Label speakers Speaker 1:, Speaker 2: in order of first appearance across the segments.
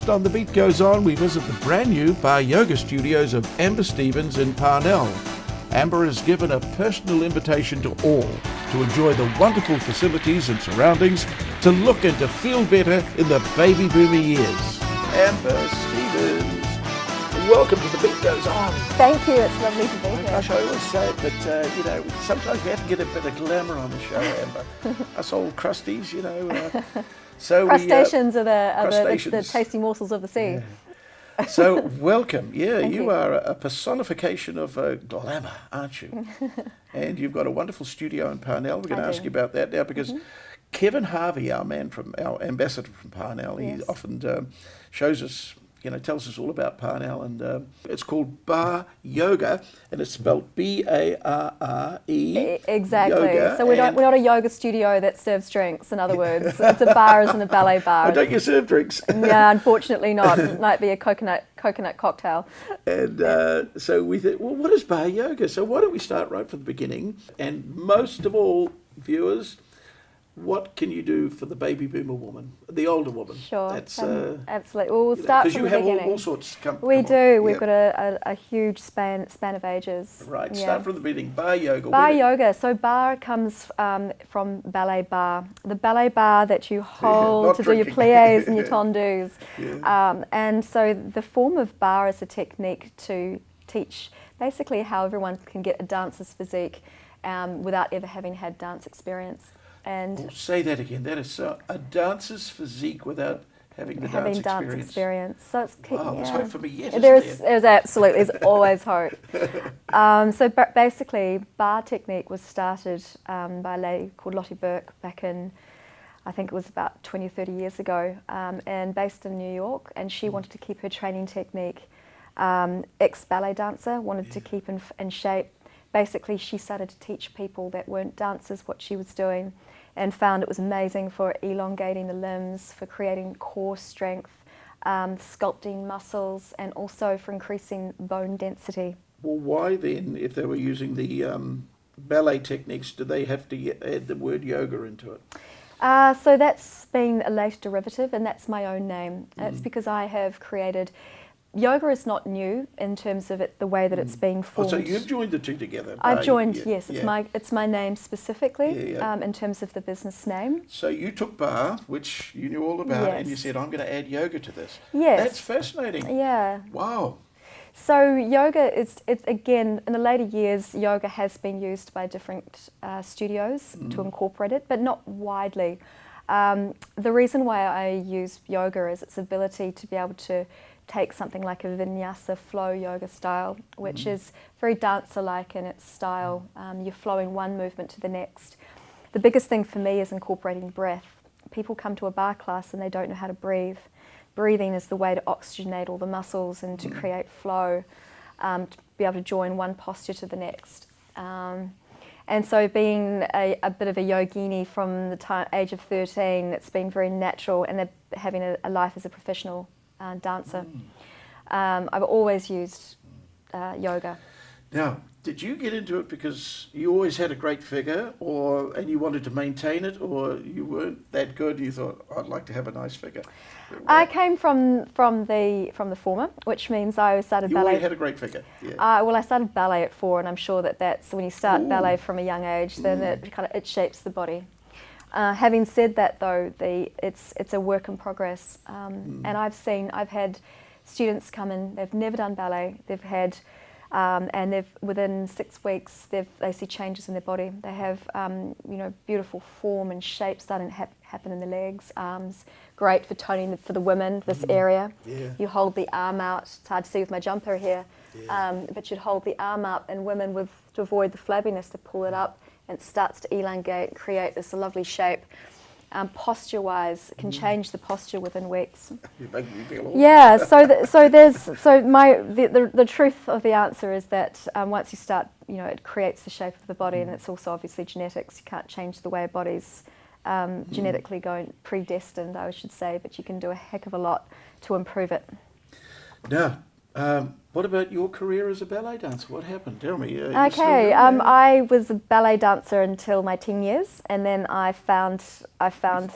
Speaker 1: On The Beat Goes On, we visit the brand new bar yoga studios of Amber Stevens in Parnell. Amber has given a personal invitation to all to enjoy the wonderful facilities and surroundings, to look and to feel better in the baby boomer years. Amber Stevens, welcome to The Beat Goes On.
Speaker 2: Thank you, it's lovely to be here.
Speaker 1: Gosh, I always say it, but sometimes we have to get a bit of glamour on the show, Amber. Us old crusties,
Speaker 2: Crustaceans are the tasty morsels of the sea.
Speaker 1: Yeah. So welcome. You are a personification of glamour, aren't you? And you've got a wonderful studio in Parnell. We're going to ask you about that now because Kevin Harvey, our ambassador from Parnell, he often shows us, tells us all about Parnell, and it's called Bar Yoga, and it's spelled B-A-R-R-E.
Speaker 2: Exactly.
Speaker 1: Yoga,
Speaker 2: so we're not a yoga studio that serves drinks. In other words, it's a bar, isn't a ballet bar.
Speaker 1: Oh, don't you serve drinks?
Speaker 2: Yeah, unfortunately not. It might be a coconut cocktail.
Speaker 1: And so we thought, well, what is Bar Yoga? So why don't we start right from the beginning? And most of all, viewers, what can you do for the baby boomer woman, the older woman?
Speaker 2: Sure,
Speaker 1: that's
Speaker 2: absolutely. We'll start from the beginning. Because
Speaker 1: you have all sorts.
Speaker 2: We do. We've got a huge span of ages.
Speaker 1: Right. Start from the beginning. Bar yoga.
Speaker 2: Bar yoga. So bar comes from ballet bar. The ballet bar that you hold to do your pliés and your tendus. And so the form of bar is a technique to teach basically how everyone can get a dancer's physique without ever having had dance experience. And
Speaker 1: say that again. That is a dancer's physique without having dance experience.
Speaker 2: So it's
Speaker 1: there's hope for me yet.
Speaker 2: There's absolutely. There's always hope. So basically, bar technique was started by a lady called Lottie Burke back in, I think it was about 20 or 30 years ago, and based in New York. And she wanted to keep her training technique. Ex-ballet dancer, wanted to keep in shape. Basically, she started to teach people that weren't dancers what she was doing, and found it was amazing for elongating the limbs, for creating core strength, sculpting muscles, and also for increasing bone density.
Speaker 1: Well, why then, if they were using the ballet techniques, do they have to add the word yoga into it?
Speaker 2: So that's been a later derivative, and that's my own name. It's because I have created... Yoga is not new in terms of the way that it's being formed.
Speaker 1: Oh, so you've joined the two together?
Speaker 2: I've joined, yes. It's my name specifically in terms of the business name.
Speaker 1: So you took bar, which you knew all about, and you said, I'm going to add yoga to this.
Speaker 2: Yes.
Speaker 1: That's fascinating.
Speaker 2: Yeah.
Speaker 1: Wow.
Speaker 2: So yoga it's again, in the later years, yoga has been used by different studios to incorporate it, but not widely. The reason why I use yoga is its ability to be able to take something like a vinyasa flow yoga style, which is very dancer-like in its style. You're flowing one movement to the next. The biggest thing for me is incorporating breath. People come to a bar class and they don't know how to breathe. Breathing is the way to oxygenate all the muscles and to create flow, to be able to join one posture to the next. And so being a bit of a yogini from the age of 13, it's been very natural, and having a life as a professional dancer. I've always used yoga.
Speaker 1: Now, did you get into it because you always had a great figure, and you wanted to maintain it, or you weren't that good? You thought, I'd like to have a nice figure.
Speaker 2: I came from the former, which means I started ballet.
Speaker 1: You already had a great figure. Yeah.
Speaker 2: Well, I started ballet at 4, and I'm sure that's when you start ballet from a young age, then it shapes the body. Having said that, though, it's a work in progress, and I've had students come in. They've never done ballet. They've had, and within 6 weeks they see changes in their body. They have beautiful form and shape starting to happen in the legs, arms. Great for toning for the women this area. Yeah. You hold the arm out. It's hard to see with my jumper here, but you'd hold the arm up, and women to avoid the flabbiness, to pull it up. And it starts to elongate, create this lovely shape. Posture-wise, it can change the posture within weeks.
Speaker 1: You make me feel awesome.
Speaker 2: Yeah. The truth of the answer is that once you start, it creates the shape of the body, and it's also obviously genetics. You can't change the way a body's genetically predestined, I should say, but you can do a heck of a lot to improve it.
Speaker 1: Now, What about your career as a ballet dancer? What happened? Tell me.
Speaker 2: Okay, I was a ballet dancer until my teen years, and then I found
Speaker 1: You found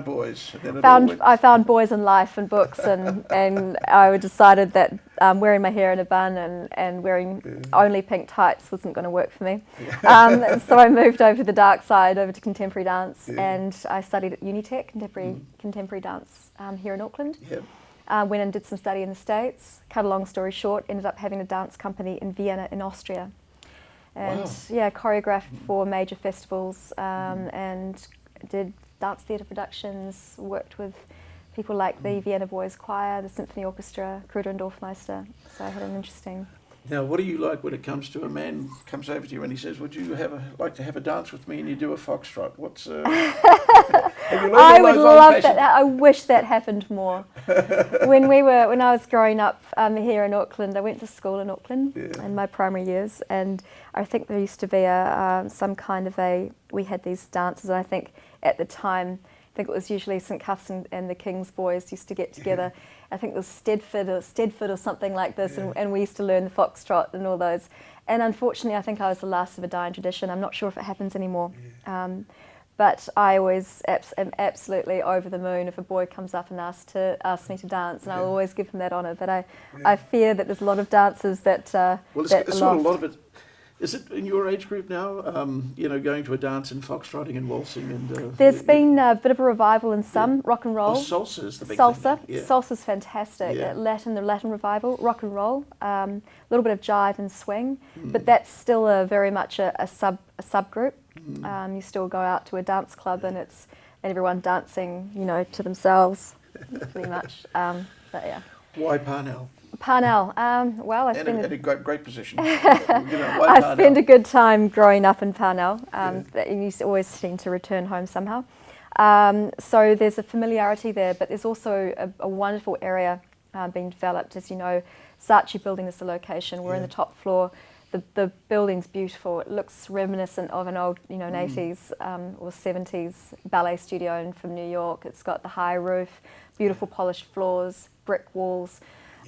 Speaker 1: boys. And then it all
Speaker 2: found
Speaker 1: went.
Speaker 2: I found boys in life and books, and I decided that wearing my hair in a bun and wearing only pink tights wasn't going to work for me. So I moved over to the dark side, over to contemporary dance, and I studied at Unitec, contemporary dance here in Auckland.
Speaker 1: Yeah.
Speaker 2: Went and did some study in the States. Cut a long story short, ended up having a dance company in Vienna in Austria. And
Speaker 1: Wow.
Speaker 2: choreographed for major festivals and did dance theatre productions, worked with people like the Vienna Boys Choir, the Symphony Orchestra, Kruder and Dorfmeister. So I had an interesting...
Speaker 1: Now, what do you like when it comes to a man comes over to you and he says, "Would you like to have a dance with me?" and you do a foxtrot? What's have you learned
Speaker 2: I
Speaker 1: all
Speaker 2: would
Speaker 1: those
Speaker 2: love
Speaker 1: old-fashioned-
Speaker 2: that. I wish that happened more. When I was growing up here in Auckland, I went to school in Auckland in my primary years, and I think there used to be some kind of we had these dances, and I think at the time, I think it was usually St Cuth's and the King's boys used to get together. I think it was Stedford or something like this, and we used to learn the foxtrot and all those. And unfortunately, I think I was the last of a dying tradition. I'm not sure if it happens anymore. But I always am absolutely over the moon if a boy comes up and asks me to dance, and I'll always give him that honour. But I fear that there's a lot of dancers that
Speaker 1: Well,
Speaker 2: that
Speaker 1: it's
Speaker 2: are
Speaker 1: sort of
Speaker 2: lost.
Speaker 1: a lot of it. Is it in your age group now? Going to a dance and foxtrotting and waltzing and.
Speaker 2: There's been a bit of a revival in some rock and roll.
Speaker 1: Oh, salsa is the big
Speaker 2: Salsa,
Speaker 1: thing. Yeah.
Speaker 2: salsa's fantastic.
Speaker 1: Yeah.
Speaker 2: The Latin revival, rock and roll, a little bit of jive and swing, but that's still very much a subgroup. You still go out to a dance club and it's everyone dancing, to themselves, pretty much. But yeah.
Speaker 1: Why Parnell?
Speaker 2: Parnell. Well, I
Speaker 1: And
Speaker 2: spent
Speaker 1: a great position. Why
Speaker 2: I
Speaker 1: Parnell?
Speaker 2: spent a good time growing up in Parnell. You always seem to return home somehow. So there's a familiarity there, but there's also a wonderful area being developed. As you know, Saatchi building is the location. We're in the top floor. The building's beautiful. It looks reminiscent of an old, an 80s or 70s ballet studio from New York. It's got the high roof, beautiful polished floors, brick walls.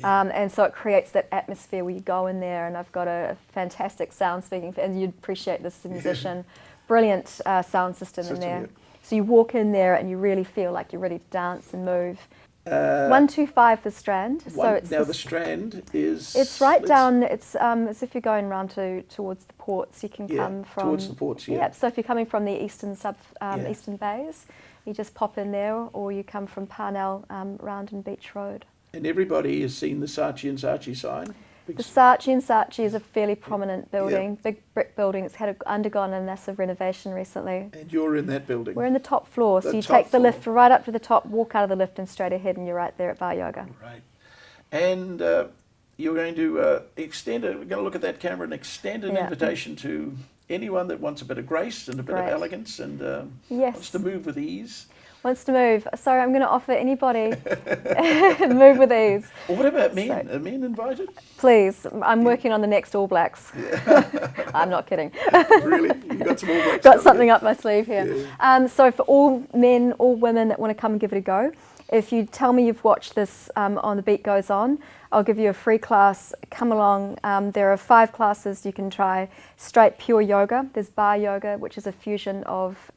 Speaker 2: And so it creates that atmosphere where you go in there, and I've got a fantastic sound speaking, and you'd appreciate this as a musician. Brilliant sound system in there.
Speaker 1: Yeah.
Speaker 2: So you walk in there and you really feel like you're ready to dance and move. 125 the Strand.
Speaker 1: The Strand is.
Speaker 2: It's right down. It's as if you're going round towards the ports. You can come from
Speaker 1: towards the ports. Yeah.
Speaker 2: So if you're coming from the eastern eastern bays, you just pop in there, or you come from Parnell round in Beach Road.
Speaker 1: And everybody has seen the Saatchi and Saatchi sign.
Speaker 2: The Saatchi is a fairly prominent building, big brick building. It's undergone a massive renovation recently.
Speaker 1: And you're in that building.
Speaker 2: We're in the top floor, so you
Speaker 1: top
Speaker 2: take the
Speaker 1: floor.
Speaker 2: lift right up to the top, walk out of the lift and straight ahead, and you're right there at Bar Yoga.
Speaker 1: Right. And you're going to we're going to look at that camera and extend an invitation to anyone that wants a bit of grace and a bit of elegance and wants to move with ease.
Speaker 2: Wants to move. Sorry, I'm going to offer anybody move with ease.
Speaker 1: Well, what about men? Are men invited?
Speaker 2: Please, I'm working on the next All Blacks. I'm not kidding.
Speaker 1: Really? You got some All Blacks?
Speaker 2: Got something up my sleeve here. So for all men, all women that want to come and give it a go, if you tell me you've watched this on The Beat Goes On, I'll give you a free class. Come along. There are 5 classes you can try. Straight pure yoga. There's bar yoga, which is a fusion of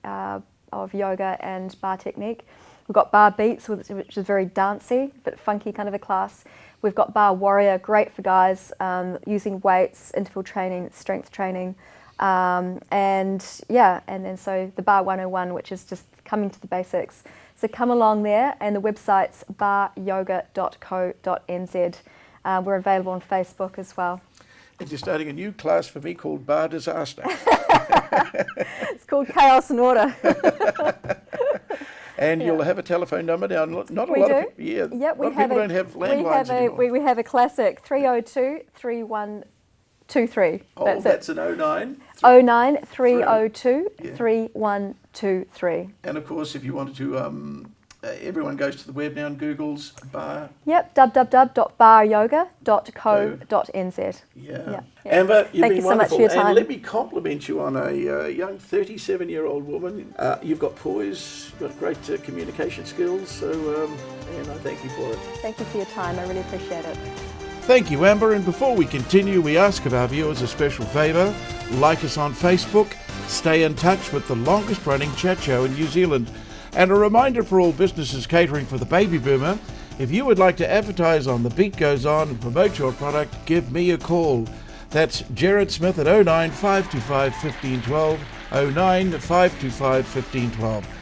Speaker 2: yoga and bar technique. We've got bar beats, which is very dancey, but funky kind of a class. We've got bar warrior, great for guys, using weights, interval training, strength training. And then so the bar 101, which is just coming to the basics. So come along there, and the website's baryoga.co.nz. We're available on Facebook as well.
Speaker 1: And you're starting a new class for me called Bar Disaster.
Speaker 2: It's called Chaos and Order.
Speaker 1: And you'll have a telephone number now. Not a lot
Speaker 2: We
Speaker 1: of
Speaker 2: do.
Speaker 1: people. Yeah,
Speaker 2: Yep,
Speaker 1: a lot of people don't have landlines anymore.
Speaker 2: we have a classic 302-3123.
Speaker 1: Oh, that's an 09.
Speaker 2: 09-302-3123.
Speaker 1: And of course, if you wanted to, everyone goes to the web now and Googles bar.
Speaker 2: Yep, www.baryoga.co.nz.
Speaker 1: Yeah. Amber, you've
Speaker 2: Thank
Speaker 1: been
Speaker 2: you so much
Speaker 1: wonderful.
Speaker 2: for your time.
Speaker 1: And let me compliment you on a young 37-year-old woman. You've got poise, you've got great communication skills, so and I thank you for it.
Speaker 2: Thank you for your time. I really appreciate it.
Speaker 1: Thank you, Amber. And before we continue, we ask of our viewers a special favour. Like us on Facebook. Stay in touch with the longest running chat show in New Zealand. And a reminder for all businesses catering for the baby boomer, if you would like to advertise on The Beat Goes On and promote your product, give me a call. That's Jared Smith at 09 525 1512, 09 525 1512.